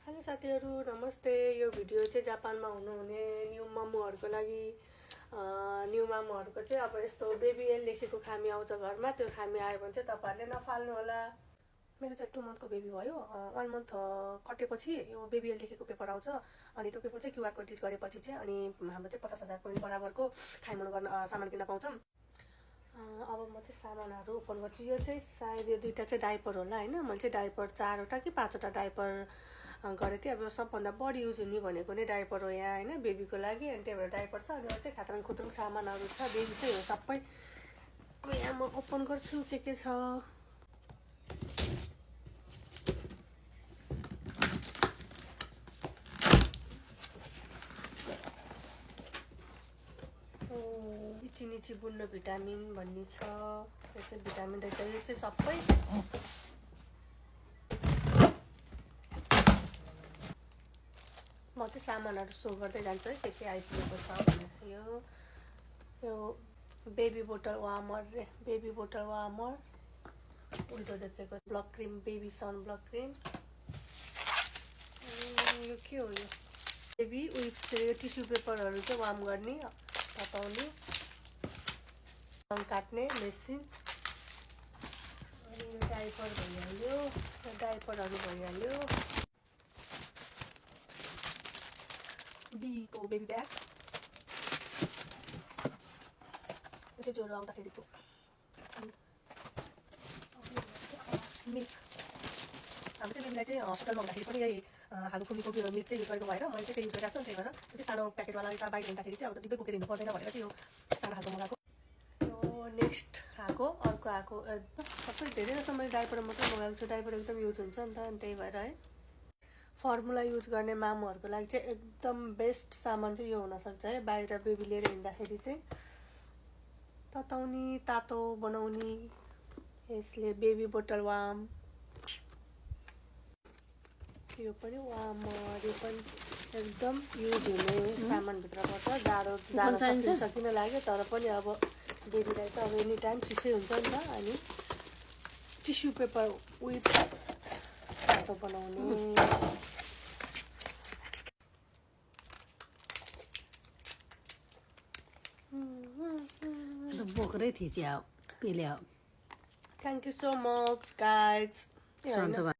Hello साथीहरु नमस्ते। यो भिडियो चाहिँ जापानमा हुनुहुने न्यू मामुहरुको लागि न्यू मामुहरुको चाहिँ अब यस्तो बेबी एल लेखेको खामी आउँछ घरमा। त्यो खामी आयो भने चाहिँ तपाईहरुले नफाल्नु होला। मेरो चाहिँ 2 मन्थको बेबी भयो। 1 मन्थ कटेपछि यो बेबी एल लेखेको पेपर आउँछ अनि त्यो पेपर चाहिँ क्यूआर कोड डिट गरेपछि चाहिँ अनि हाम्रो चाहिँ 50,000 पोइन्ट बराबरको खाइमुन गर्न सामान किन्न पाउँछौं। अब म चाहिँ सामानहरु ओपन गर्छु। यो चाहिँ सायद यो दुईटा चाहिँ डाइपर होला हैन। मैले चाहिँ डाइपर 4 वटा कि 5 वटा डाइपर गरे थिए। अब सबभन्दा बढी युज हुने भनेको नै डाइपर हो यहाँ हैन, बेबीको लागि। अनि त्यही भएर डाइपर छ। अनि अझै चाहिँ खात्रङ खुत्रङ सामानहरु छ, बेबीकै हो सबै। यहाँ म ओपन गर्छु के छ। इची बुन्नो भिटामिन भन्ने छ। यो चाहिँ भिटामिन रहेछ। यो चाहिँ सबै म चाहिँ सामानहरु सो गर्दै जान्छु है के आइपुगेको छ भनेर। यो बेबी बोतल वार्मर उल्टो देखेको ब्लक क्रीम, बेबी सन ब्लक क्रीम। यो के हो? यो बेबी विप्स, यो टिस्यु पेपरहरु चाहिँ वार्म गर्ने तताउने रङ काट्ने मेसिन। अनि यो डाइपर भइहाल्यो, डाइपरहरु भइहाल्यो। को बेबी ब्याग, यो चाहिँ ज्वरो आउँदाखेरिको मिल्क। हाम्रो चाहिँ बेबीलाई चाहिँ हस्पिटलमा हुँदाखेरि पनि यही हालुखुमीको मिल्क चाहिँ युज गरेको भएर मैले चाहिँ युज गरिरहेको छु। त्यही भएर त्यो चाहिँ सानो प्याकेटवाला यता बाहिर हिँड्दाखेरि चाहिँ अब डिब्बे बोकेर हिँड्नु पर्दैन भनेर चाहिँ यो सानो खालको मगाएको। यो नेक्स्ट अर्को आएको सबै धेरै जसो मैले डाइपर मात्रै मगाएको छु। डाइपर एकदम युज हुन्छ नि त, अनि त्यही भएर है फर्मुला युज गर्ने मामुहरुको लागि चाहिँ एकदम बेस्ट सामान चाहिँ यो हुन सक्छ है। बाहिर बेबी लिएर हिँड्दाखेरि चाहिँ तताउने, तातो बनाउने यसले। बेबी बोतल वार्म, यो पनि वार्मर, यो पनि एकदम युज हुने सामान भित्र पर्छ। गाह्रो जान सकिन लाग्यो तर पनि अब बेबीलाई त अब एनी टाइम चिसै हुन्छ नि त। अनि टिस्यु पेपर विथ तातो बनाउने। बोकरै थिच्यो पेल्या। Thank you so much guys.